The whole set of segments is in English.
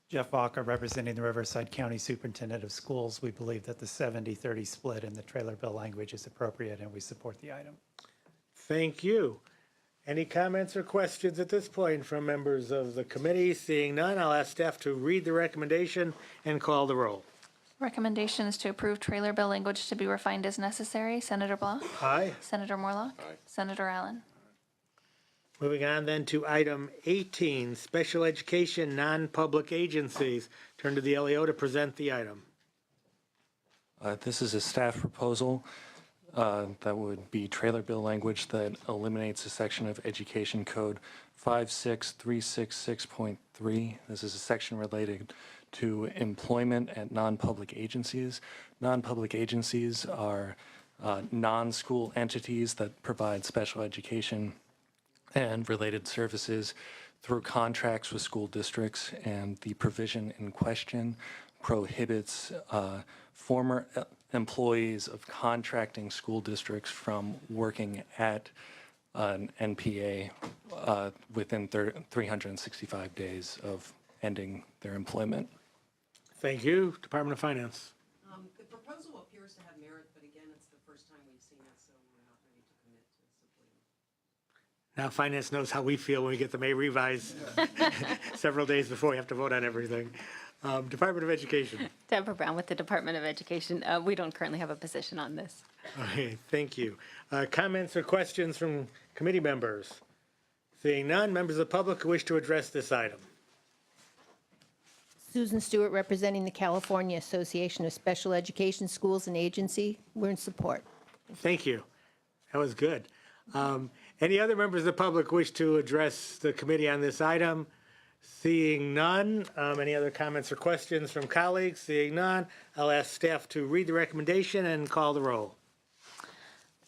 Jeff Walker, representing the Riverside County Superintendent of Schools. We believe that the 70-30 split in the trailer bill language is appropriate, and we support the item. Thank you. Any comments or questions at this point from members of the committee? Seeing none, I'll ask staff to read the recommendation and call the roll. Recommendation is to approve trailer bill language to be refined as necessary. Senator Blah? Aye. Senator Morlock? Aye. Senator Allen? Moving on then to item 18, special education non-public agencies. Turn to the LEO to present the item. This is a staff proposal that would be trailer bill language that eliminates a section of Education Code 56366.3. This is a section related to employment at non-public agencies. Non-public agencies are non-school entities that provide special education and related services through contracts with school districts, and the provision in question prohibits former employees of contracting school districts from working at an NPA within 365 days of ending their employment. Thank you. Department of Finance. The proposal appears to have merit, but again, it's the first time we've seen it, so we're not ready to commit to supporting it. Now Finance knows how we feel when we get the May revise several days before we have to vote on everything. Department of Education. Deborah Brown with the Department of Education. We don't currently have a position on this. Okay, thank you. Comments or questions from committee members? Seeing none, members of the public who wish to address this item. Susan Stewart, representing the California Association of Special Education Schools and Agency. We're in support. Thank you. That was good. Any other members of the public wish to address the committee on this item? Seeing none, any other comments or questions from colleagues? Seeing none, I'll ask staff to read the recommendation and call the roll.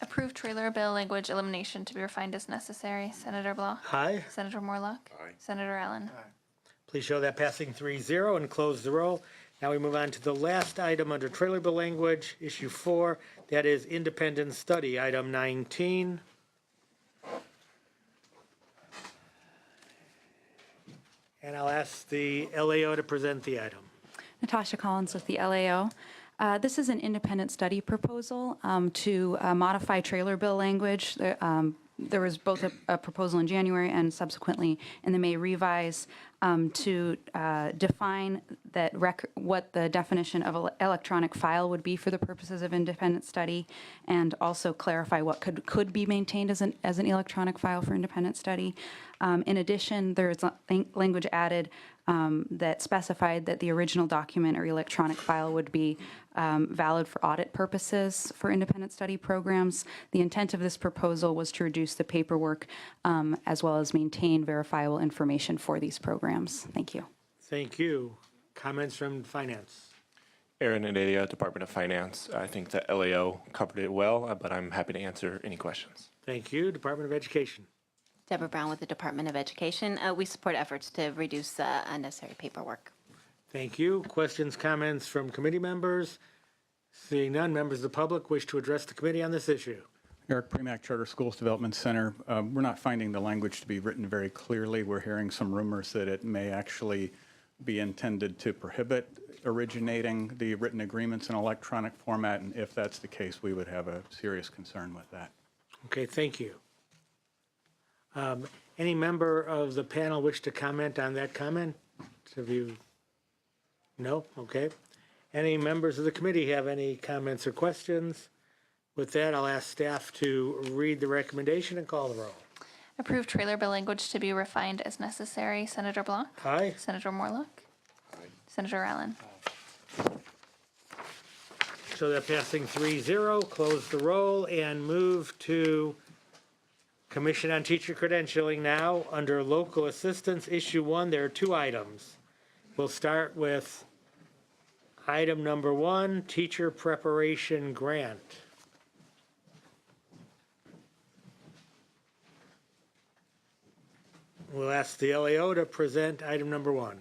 Approve trailer bill language elimination to be refined as necessary. Senator Blah? Aye. Senator Morlock? Aye. Senator Allen? Please show that passing 3-0 and close the roll. Now we move on to the last item under trailer bill language, issue 4. That is independent study, item 19. And I'll ask the LAO to present the item. Natasha Collins with the LAO. This is an independent study proposal to modify trailer bill language. There was both a proposal in January and subsequently in the May revise to define that what the definition of an electronic file would be for the purposes of independent study, and also clarify what could be maintained as an electronic file for independent study. In addition, there's language added that specified that the original document or electronic file would be valid for audit purposes for independent study programs. The intent of this proposal was to reduce the paperwork as well as maintain verifiable information for these programs. Thank you. Thank you. Comments from Finance? Aaron Adelia, Department of Finance. I think the LAO covered it well, but I'm happy to answer any questions. Thank you. Department of Education. Deborah Brown with the Department of Education. We support efforts to reduce unnecessary paperwork. Thank you. Questions, comments from committee members? Seeing none, members of the public wish to address the committee on this issue. Eric Premack, Charter Schools Development Center. We're not finding the language to be written very clearly. We're hearing some rumors that it may actually be intended to prohibit originating the written agreements in electronic format, and if that's the case, we would have a serious concern with that. Okay, thank you. Any member of the panel wish to comment on that comment? Have you? No? Okay. Any members of the committee have any comments or questions? With that, I'll ask staff to read the recommendation and call the roll. Approve trailer bill language to be refined as necessary. Senator Blah? Aye. Senator Morlock? Aye. Senator Allen? So that passing 3-0, close the roll and move to Commission on Teacher Credentialing now. Under Local Assistance, Issue 1, there are 2 items. We'll start with item number 1, Teacher Preparation Grant. We'll ask the LAO to present item number 1.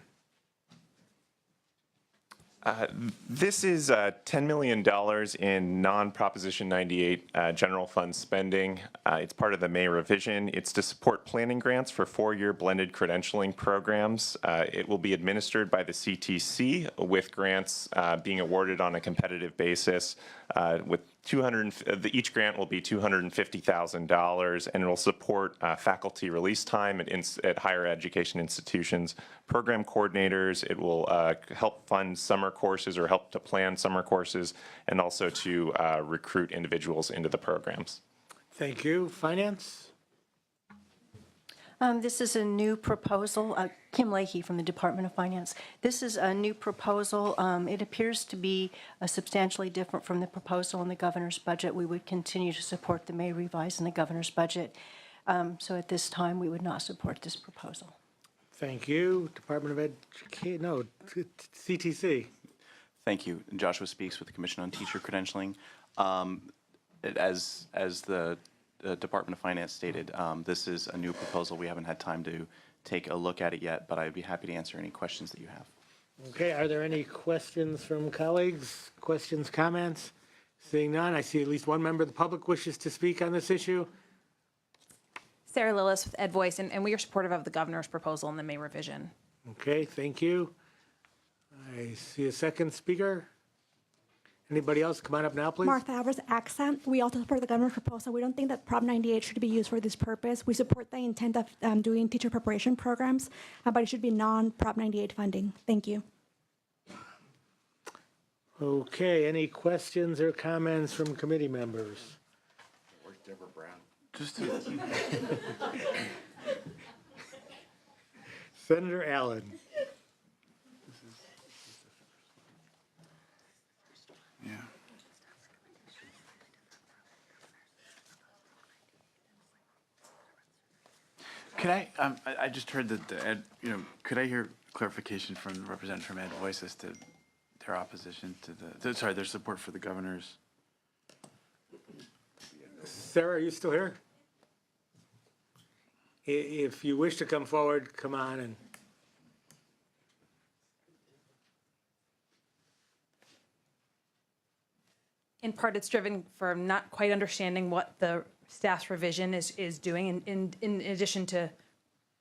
This is $10 million in non-Proposition 98 general fund spending. It's part of the May revision. It's to support planning grants for four-year blended credentialing programs. It will be administered by the CTC with grants being awarded on a competitive basis with each grant will be $250,000, and it will support faculty release time at higher education institutions, program coordinators. It will help fund summer courses or help to plan summer courses, and also to recruit individuals into the programs. Thank you. Finance? This is a new proposal. Kim Leahy from the Department of Finance. This is a new proposal. It appears to be substantially different from the proposal in the governor's budget. We would continue to support the May revise in the governor's budget. So at this time, we would not support this proposal. Thank you. Department of Education, no, CTC. Thank you. Joshua Speaks with the Commission on Teacher Credentialing. As the Department of Finance stated, this is a new proposal. We haven't had time to take a look at it yet, but I'd be happy to answer any questions that you have. Okay, are there any questions from colleagues? Questions, comments? Seeing none, I see at least one member of the public wishes to speak on this issue. Sarah Lillis with Ed Voice, and we are supportive of the governor's proposal in the May revision. Okay, thank you. I see a second speaker. Anybody else? Come on up now, please. Martha Alvarez, Accent. We also support the governor's proposal. We don't think that Prop 98 should be used for this purpose. We support the intent of doing teacher preparation programs, but it should be non-Prop 98 funding. Thank you. Okay, any questions or comments from committee members? Where's Deborah Brown? Senator Allen. Yeah. Could I just heard that the Ed, could I hear clarification from the representative from Ed Voice as to their opposition to their support for the governor's? Sarah, are you still here? If you wish to come forward, come on and. In part, it's driven from not quite understanding what the staff's revision is doing. In addition to,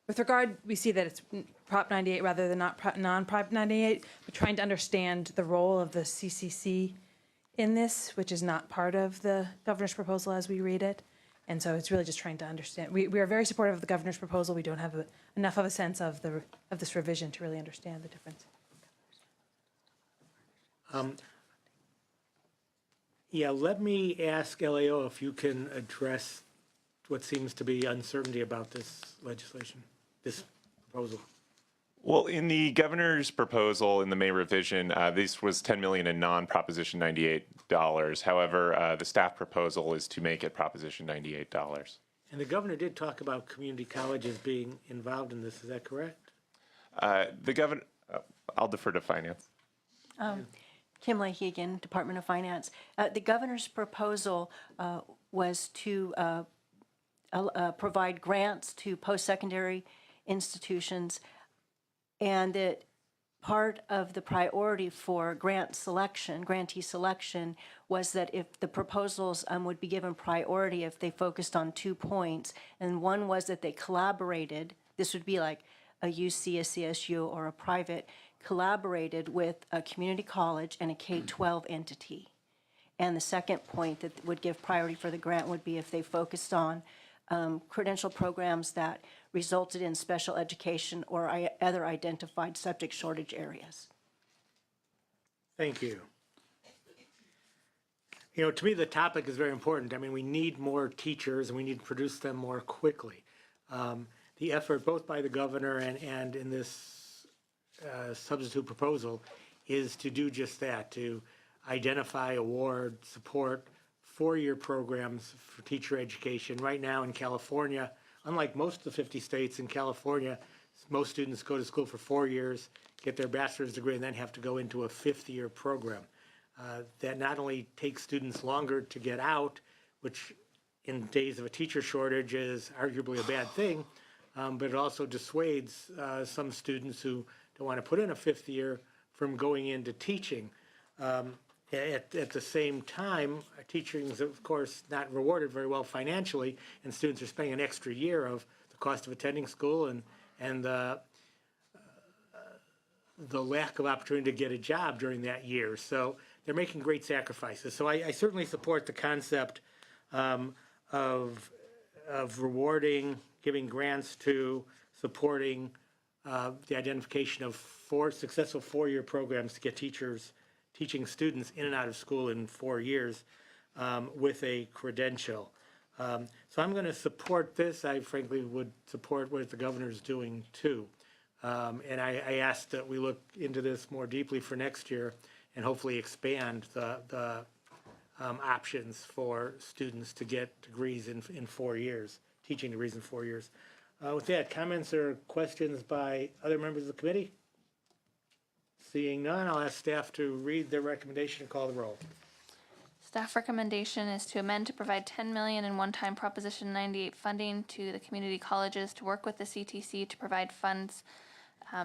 with regard, we see that it's Prop 98 rather than non-Prop 98, but trying to understand the role of the CCC in this, which is not part of the governor's proposal as we read it. And so it's really just trying to understand. We are very supportive of the governor's proposal. We don't have enough of a sense of this revision to really understand the difference. Yeah, let me ask LAO if you can address what seems to be uncertainty about this legislation, this proposal. Well, in the governor's proposal in the May revision, this was $10 million in non-Proposition 98 dollars. However, the staff proposal is to make it Proposition 98 dollars. And the governor did talk about community colleges being involved in this. Is that correct? The governor, I'll defer to finance. Kim Leahy again, Department of Finance. The governor's proposal was to provide grants to post-secondary institutions, and that part of the priority for grantee selection was that if the proposals would be given priority if they focused on 2 points, and one was that they collaborated, this would be like a UC, a CSU, or a private, collaborated with a community college and a K-12 entity. And the second point that would give priority for the grant would be if they focused on credential programs that resulted in special education or other identified subject shortage areas. Thank you. You know, to me, the topic is very important. I mean, we need more teachers and we need to produce them more quickly. The effort both by the governor and in this substitute proposal is to do just that, to identify, award, support four-year programs for teacher education. Right now in California, unlike most of the 50 states, in California, most students go to school for 4 years, get their bachelor's degree, and then have to go into a fifth-year program. That not only takes students longer to get out, which in days of a teacher shortage is arguably a bad thing, but it also dissuades some students who don't want to put in a fifth year from going into teaching. At the same time, teaching is of course not rewarded very well financially, and students are spending an extra year of the cost of attending school and the lack of opportunity to get a job during that year. So they're making great sacrifices. So I certainly support the concept of rewarding, giving grants to, supporting the identification of successful four-year programs to get teaching students in and out of school in 4 years with a credential. So I'm going to support this. I frankly would support what the governor's doing too. And I ask that we look into this more deeply for next year and hopefully expand the options for students to get degrees in 4 years, teaching degrees in 4 years. With that, comments or questions by other members of the committee? Seeing none, I'll ask staff to read their recommendation and call the roll. Staff recommendation is to amend to provide $10 million in one-time Proposition 98 funding to the community colleges to work with the CTC to provide funds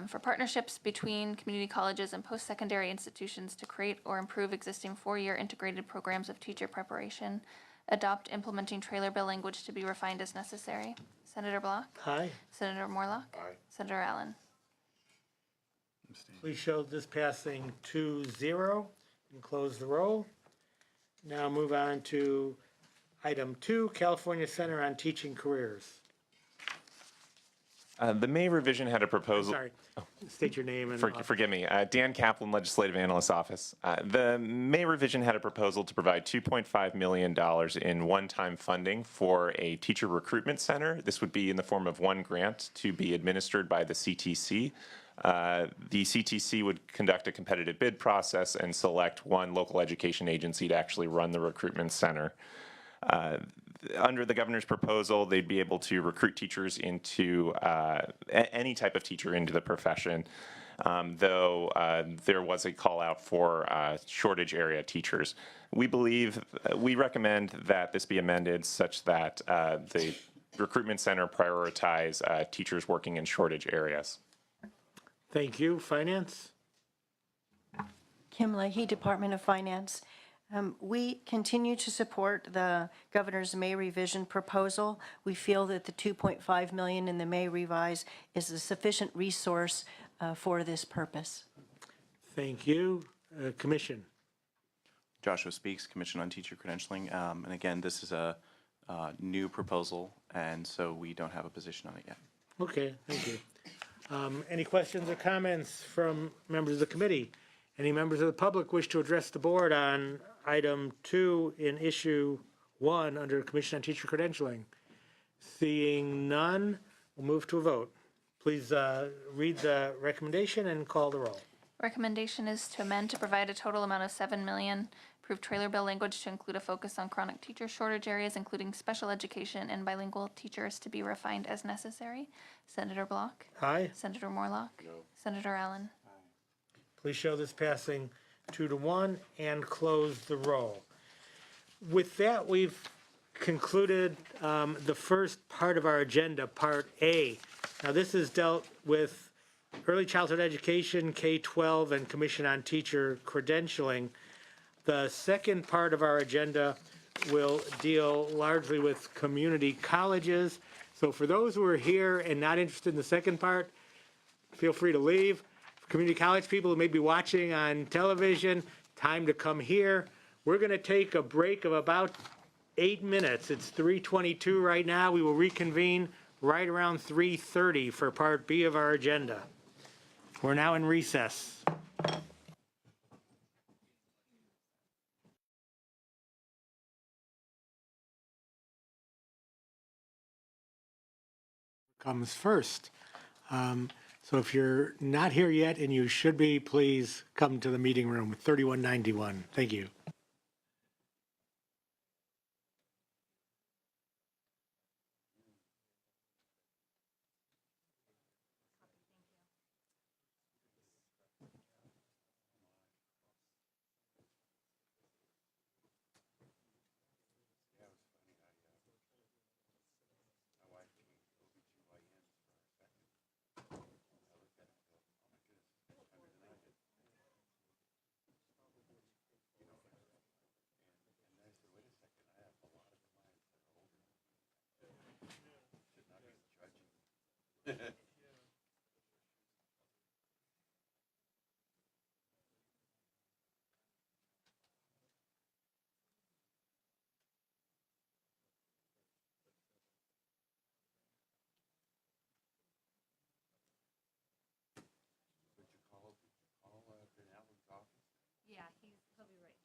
for partnerships between community colleges and post-secondary institutions to create or improve existing four-year integrated programs of teacher preparation. Adopt implementing trailer bill language to be refined as necessary. Senator Block? Aye. Senator Morlock? Aye. Senator Allen? Please show this passing 2-0 and close the roll. Now move on to item 2, California Center on Teaching Careers. The May revision had a proposal. Sorry, state your name and. Forgive me. Dan Kaplan, Legislative Analyst Office. The May revision had a proposal to provide $2.5 million in one-time funding for a teacher recruitment center. This would be in the form of one grant to be administered by the CTC. The CTC would conduct a competitive bid process and select one local education agency to actually run the recruitment center. Under the governor's proposal, they'd be able to recruit teachers into any type of teacher into the profession, though there was a call out for shortage area teachers. We recommend that this be amended such that the recruitment center prioritize teachers working in shortage areas. Thank you. Finance? Kim Leahy, Department of Finance. We continue to support the governor's May revision proposal. We feel that the $2.5 million in the May revise is a sufficient resource for this purpose. Thank you. Commission? Joshua Speaks, Commission on Teacher Credentialing. And again, this is a new proposal, and so we don't have a position on it yet. Okay, thank you. Any questions or comments from members of the committee? Any members of the public wish to address the board on item 2 in issue 1 under Commission on Teacher Credentialing? Seeing none, we'll move to a vote. Please read the recommendation and call the roll. Recommendation is to amend to provide a total amount of $7 million. Approve trailer bill language to include a focus on chronic teacher shortage areas, including special education and bilingual teachers to be refined as necessary. Senator Block? Aye. Senator Morlock? No. Senator Allen? Please show this passing 2-1 and close the roll. With that, we've concluded the first part of our agenda, Part A. Now, this is dealt with early childhood education, K-12, and Commission on Teacher Credentialing. The second part of our agenda will deal largely with community colleges. So for those who are here and not interested in the second part, feel free to leave. For community college people who may be watching on television, time to come here. We're going to take a break of about 8 minutes. It's 3:22 right now. We will reconvene right around 3:30 for Part B of our agenda. We're now in recess. Comes first. So if you're not here yet, and you should be, please come to the meeting room, 3191. Thank you. Yeah, he'll be right here.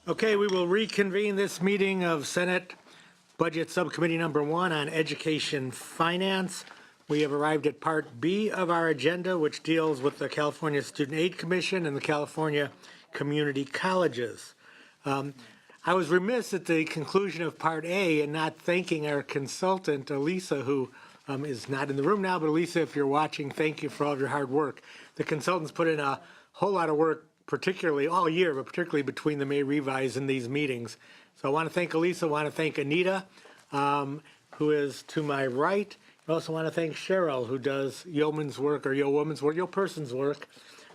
Okay, we will reconvene this meeting of Senate Budget Subcommittee Number 1 on Education Finance. We have arrived at Part B of our agenda, which deals with the California Student Aid Commission and the California Community Colleges. I was remiss at the conclusion of Part A in not thanking our consultant, Elisa, who is not in the room now, but Elisa, if you're watching, thank you for all of your hard work. The consultants put in a whole lot of work, particularly all year, but particularly between the May revise and these meetings. So I want to thank Elisa, I want to thank Anita, who is to my right. I also want to thank Cheryl, who does yeoman's work or yeowoman's work, yeoperson's work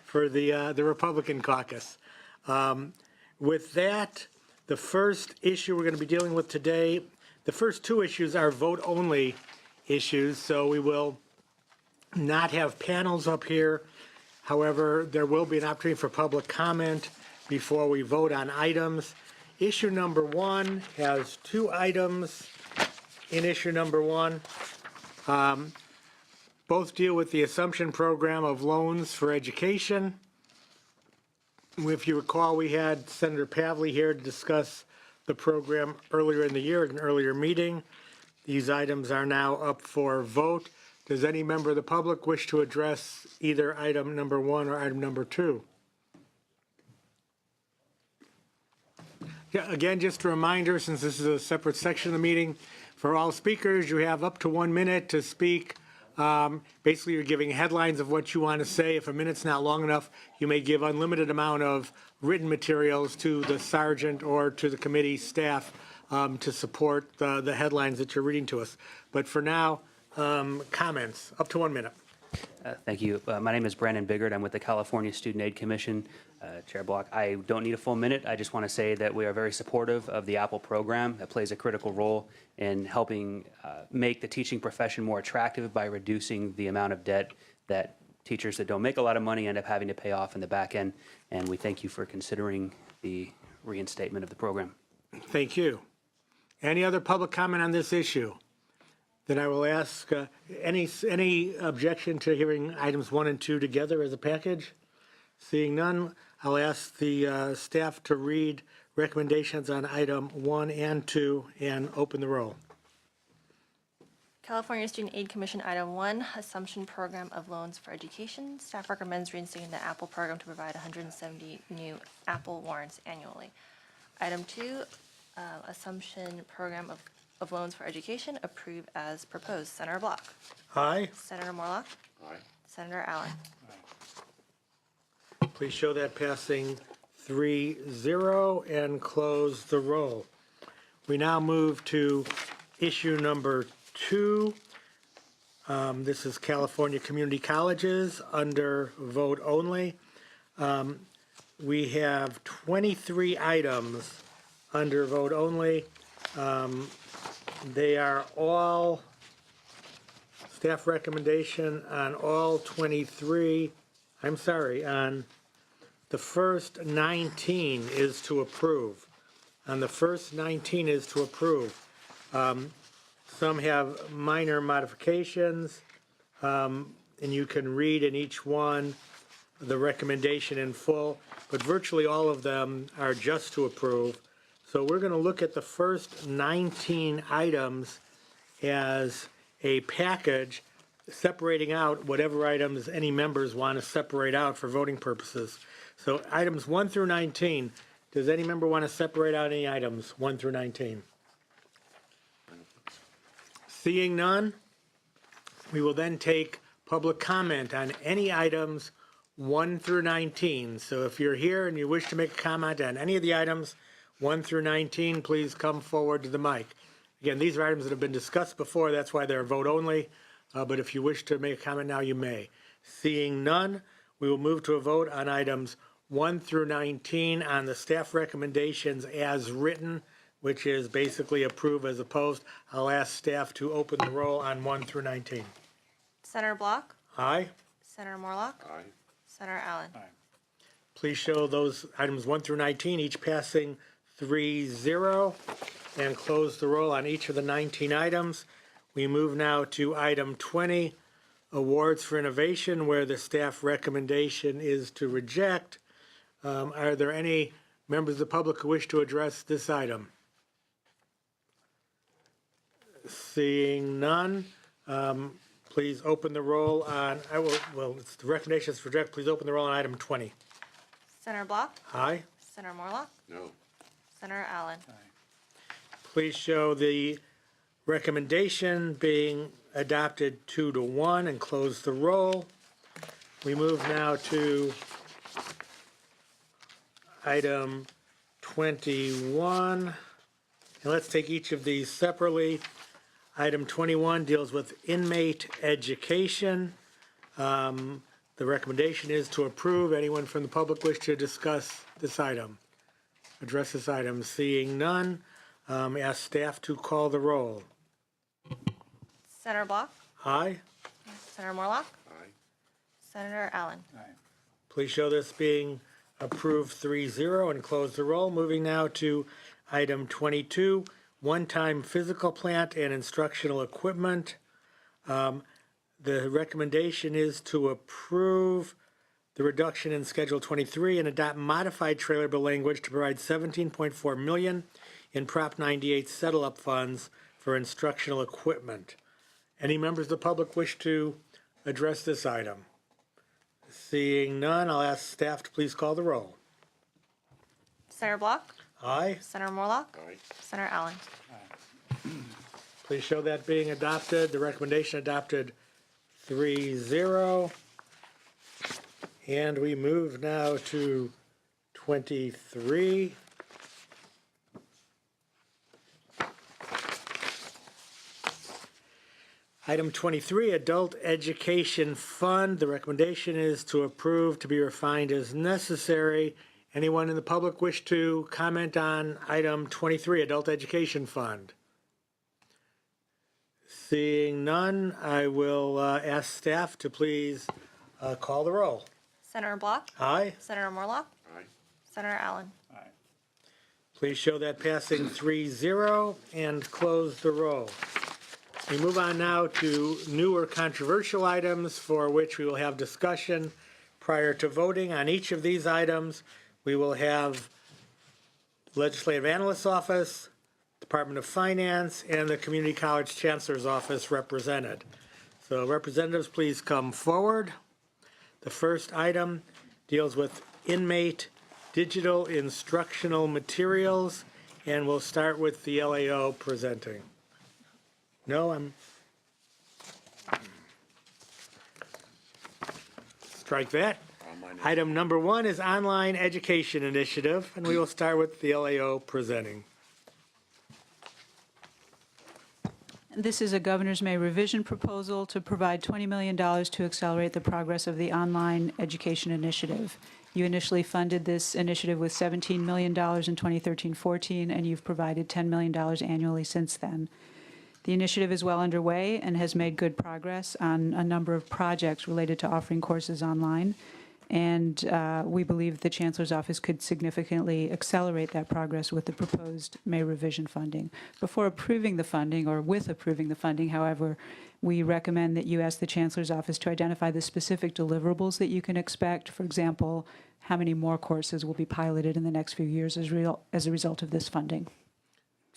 for the Republican caucus. With that, the first issue we're going to be dealing with today, the first two issues are vote-only issues, so we will not have panels up here. However, there will be an opportunity for public comment before we vote on items. Issue number 1 has 2 items in issue number 1. Both deal with the assumption program of loans for education. If you recall, we had Senator Pavley here to discuss the program earlier in the year, at an earlier meeting. These items are now up for vote. Does any member of the public wish to address either item number 1 or item number 2? Yeah, again, just a reminder, since this is a separate section of the meeting, for all speakers, you have up to 1 minute to speak. Basically, you're giving headlines of what you want to say. If a minute's not long enough, you may give unlimited amount of written materials to the sergeant or to the committee staff to support the headlines that you're reading to us. But for now, comments, up to 1 minute. Thank you. My name is Brandon Biggert. I'm with the California Student Aid Commission. Chair Block, I don't need a full minute. I just want to say that we are very supportive of the Apple program that plays a critical role in helping make the teaching profession more attractive by reducing the amount of debt that teachers that don't make a lot of money end up having to pay off in the back end. And we thank you for considering the reinstatement of the program. Thank you. Any other public comment on this issue? Then I will ask, any objection to hearing items 1 and 2 together as a package? Seeing none, I'll ask the staff to read recommendations on item 1 and 2 and open the roll. California Student Aid Commission, Item 1, Assumption Program of Loans for Education. Staff recommends reinstating the Apple program to provide 170 new Apple warrants annually. Item 2, Assumption Program of Loans for Education, approve as proposed. Senator Block. Aye. Senator Morlock. Aye. Senator Allen. Please show that passing 3-0 and close the roll. We now move to issue number 2. This is California Community Colleges under vote only. We have 23 items under vote only. They are all staff recommendation on all 23. I'm sorry, on the first 19 is to approve. On the first 19 is to approve. Some have minor modifications, and you can read in each one the recommendation in full, but virtually all of them are just to approve. So we're going to look at the first 19 items as a package, separating out whatever items any members want to separate out for voting purposes. So items 1 through 19, does any member want to separate out any items 1 through 19? Seeing none, we will then take public comment on any items 1 through 19. So if you're here and you wish to make a comment on any of the items 1 through 19, please come forward to the mic. Again, these are items that have been discussed before, that's why they're vote only, but if you wish to make a comment now, you may. Seeing none, we will move to a vote on items 1 through 19 on the staff recommendations as written, which is basically approve as opposed. I'll ask staff to open the roll on 1 through 19. Senator Block. Aye. Senator Morlock. Aye. Senator Allen. Please show those items 1 through 19, each passing 3-0, and close the roll on each of the 19 items. We move now to item 20, awards for innovation, where the staff recommendation is to reject. Are there any members of the public who wish to address this item? Seeing none, please open the roll on, it's the recommendation is to reject. Please open the roll on item 20. Senator Block. Aye. Senator Morlock. No. Senator Allen. Please show the recommendation being adopted 2-1 and close the roll. We move now to item 21. And let's take each of these separately. Item 21 deals with inmate education. The recommendation is to approve. Anyone from the public wish to discuss this item? Address this item? Seeing none, ask staff to call the roll. Senator Block. Aye. Senator Morlock. Aye. Senator Allen. Please show this being approved 3-0 and close the roll. Moving now to item 22, one-time physical plant and instructional equipment. The recommendation is to approve the reduction in Schedule 23 and adopt modified trailer bill language to provide $17.4 million in Prop 98 settle-up funds for instructional equipment. Any members of the public wish to address this item? Seeing none, I'll ask staff to please call the roll. Senator Block. Aye. Senator Morlock. Aye. Senator Allen. Please show that being adopted. The recommendation adopted 3-0. And we move now to 23. Item 23, Adult Education Fund. The recommendation is to approve to be refined as necessary. Anyone in the public wish to comment on item 23, Adult Education Fund? Seeing none, I will ask staff to please call the roll. Senator Block. Aye. Senator Morlock. Aye. Senator Allen. Please show that passing 3-0 and close the roll. We move on now to newer controversial items for which we will have discussion prior to voting. On each of these items, we will have Legislative Analyst's Office, Department of Finance, and the Community College Chancellor's Office represented. So representatives, please come forward. The first item deals with inmate digital instructional materials, and we'll start with the LAO presenting. No, strike that. Item number 1 is Online Education Initiative, and we will start with the LAO presenting. This is a Governor's May revision proposal to provide $20 million to accelerate the progress of the Online Education Initiative. You initially funded this initiative with $17 million in 2013-14, and you've provided $10 million annually since then. The initiative is well underway and has made good progress on a number of projects related to offering courses online. And we believe the Chancellor's Office could significantly accelerate that progress with the proposed May revision funding. Before approving the funding, or with approving the funding, however, we recommend that you ask the Chancellor's Office to identify the specific deliverables that you can expect. For example, how many more courses will be piloted in the next few years as a result of this funding.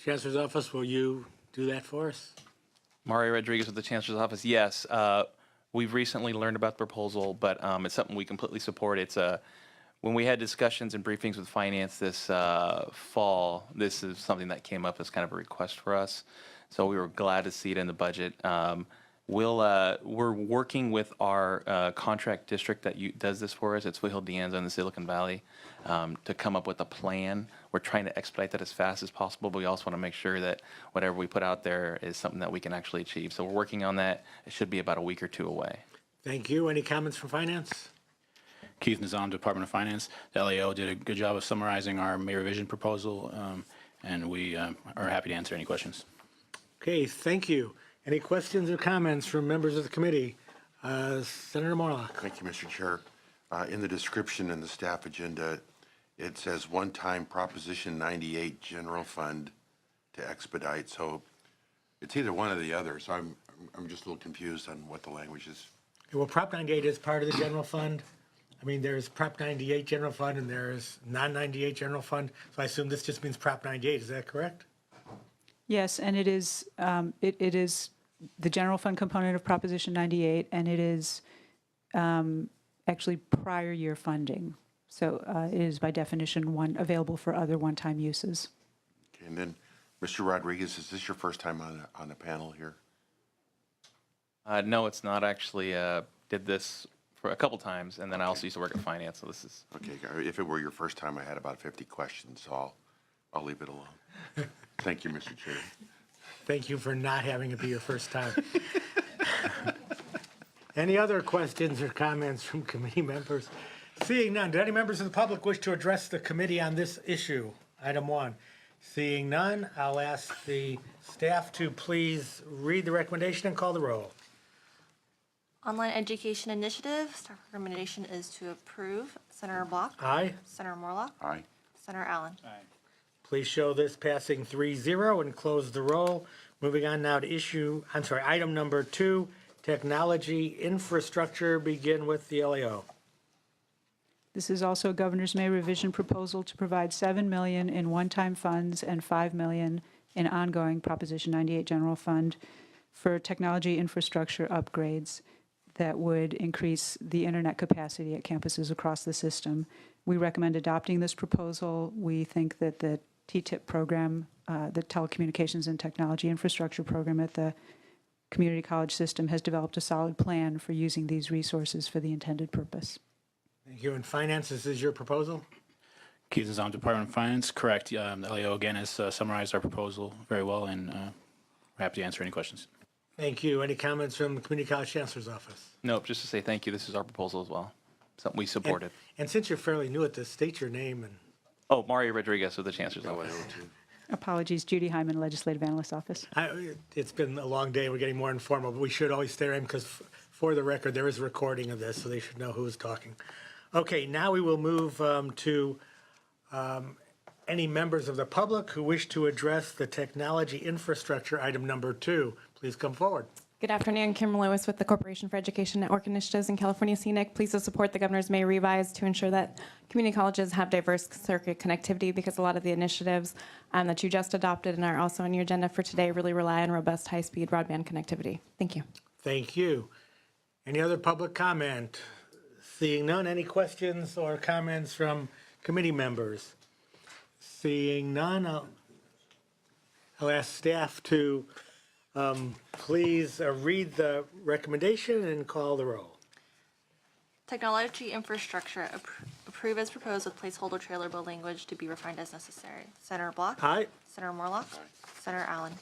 Chancellor's Office, will you do that for us? Mario Rodriguez with the Chancellor's Office. Yes, we've recently learned about the proposal, but it's something we completely support. It's when we had discussions and briefings with finance this fall, this is something that came up as kind of a request for us. So we were glad to see it in the budget. We're working with our contract district that does this for us. It's Foothill De Anza in the Silicon Valley, to come up with a plan. We're trying to expedite that as fast as possible, but we also want to make sure that whatever we put out there is something that we can actually achieve. So we're working on that. It should be about a week or two away. Thank you. Any comments from finance? Keith Nizam, Department of Finance. The LAO did a good job of summarizing our May revision proposal, and we are happy to answer any questions. Okay, thank you. Any questions or comments from members of the committee? Senator Morlock. Thank you, Mr. Chair. In the description in the staff agenda, it says one-time Proposition 98 general fund to expedite. So it's either one or the other. So I'm just a little confused on what the language is. Well, Prop 98 is part of the general fund. I mean, there's Prop 98 general fund and there's non-98 general fund. So I assume this just means Prop 98. Is that correct? Yes, and it is it is the general fund component of Proposition 98, and it is actually prior year funding. So it is by definition available for other one-time uses. Okay, and then, Mr. Rodriguez, is this your first time on the panel here? No, it's not actually. Did this for a couple times, and then I also used to work at finance, so this is. Okay, if it were your first time, I had about 50 questions, so I'll leave it alone. Thank you, Mr. Chair. Thank you for not having it be your first time. Any other questions or comments from committee members? Seeing none, do any members of the public wish to address the committee on this issue? Item 1. Seeing none, I'll ask the staff to please read the recommendation and call the roll. Online Education Initiative, staff recommendation is to approve. Senator Block? Aye. Senator Morlock? Aye. Senator Allen? Aye. Please show this passing 3-0 and close the roll. Moving on now to item number 2, technology infrastructure, begin with the LAO. This is also a Governor's May revision proposal to provide $7 million in one-time funds and $5 million in ongoing Proposition 98 general fund for technology infrastructure upgrades that would increase the internet capacity at campuses across the system. We recommend adopting this proposal. We think that the TTIP program, the Telecommunications and Technology Infrastructure Program at the community college system, has developed a solid plan for using these resources for the intended purpose. Thank you. And finance, this is your proposal? Keith Nizam, Department of Finance. Correct. The LAO again has summarized our proposal very well, and we're happy to answer any questions. Thank you. Any comments from the Community College Chancellor's Office? Nope, just to say thank you. This is our proposal as well. Something we supported. And since you're fairly new at this, state your name and. Oh, Mario Rodriguez with the Chancellor's Office. Apologies, Judy Hyman, Legislative Analyst Office. It's been a long day. We're getting more informal, but we should always stay in because for the record, there is a recording of this, so they should know who is talking. Okay, now we will move to any members of the public who wish to address the technology infrastructure, item number 2. Please come forward. Good afternoon, Kim Lewis with the Corporation for Education Network Initiatives in California Scenic. Pleased to support the governor's May revise to ensure that community colleges have diverse circuit connectivity, because a lot of the initiatives that you just adopted and are also on your agenda for today really rely on robust high-speed broadband connectivity. Thank you. Thank you. Any other public comment? Seeing none, any questions or comments from committee members? Seeing none, I'll ask staff to please read the recommendation and call the roll. Technology infrastructure, approve as proposed with placeholder trailer bill language to be refined as necessary. Senator Block? Aye. Senator Morlock? Senator Allen?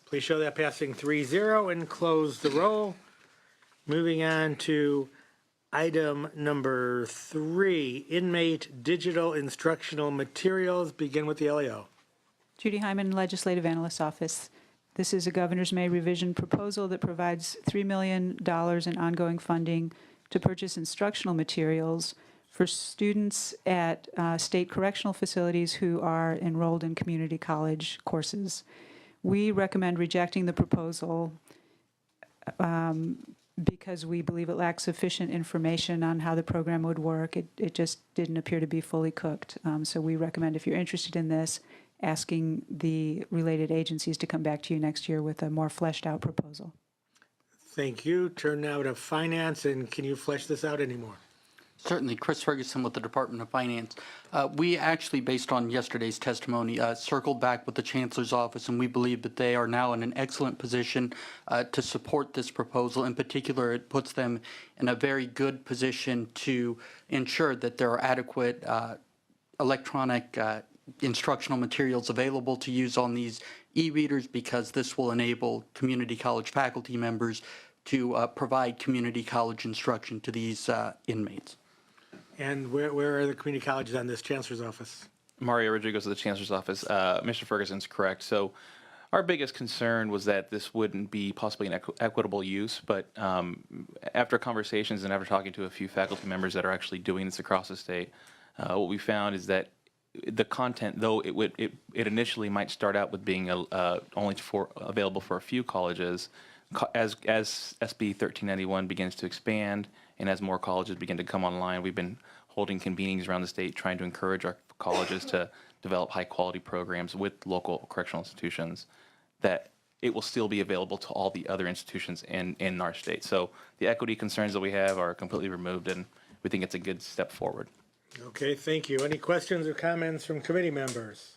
Please show that passing 3-0 and close the roll. Moving on to item number 3, inmate digital instructional materials. Begin with the LAO. Judy Hyman, Legislative Analyst's Office. This is a Governor's May revision proposal that provides $3 million in ongoing funding to purchase instructional materials for students at state correctional facilities who are enrolled in community college courses. We recommend rejecting the proposal because we believe it lacks sufficient information on how the program would work. It just didn't appear to be fully cooked. So we recommend, if you're interested in this, asking the related agencies to come back to you next year with a more fleshed out proposal. Thank you. Turn now to finance, and can you flesh this out anymore? Certainly. Chris Ferguson with the Department of Finance. We actually, based on yesterday's testimony, circled back with the Chancellor's Office, and we believe that they are now in an excellent position to support this proposal. In particular, it puts them in a very good position to ensure that there are adequate electronic instructional materials available to use on these e-readers, because this will enable community college faculty members to provide community college instruction to these inmates. And where are the community colleges on this, Chancellor's Office? Mario Rodriguez of the Chancellor's Office. Mr. Ferguson's correct. So our biggest concern was that this wouldn't be possibly an equitable use, but after conversations and after talking to a few faculty members that are actually doing this across the state, what we found is that the content, though it initially might start out with being only available for a few colleges, as SB 1391 begins to expand and as more colleges begin to come online, we've been holding convenings around the state trying to encourage our colleges to develop high quality programs with local correctional institutions, that it will still be available to all the other institutions in our state. So the equity concerns that we have are completely removed, and we think it's a good step forward. Okay, thank you. Any questions or comments from committee members?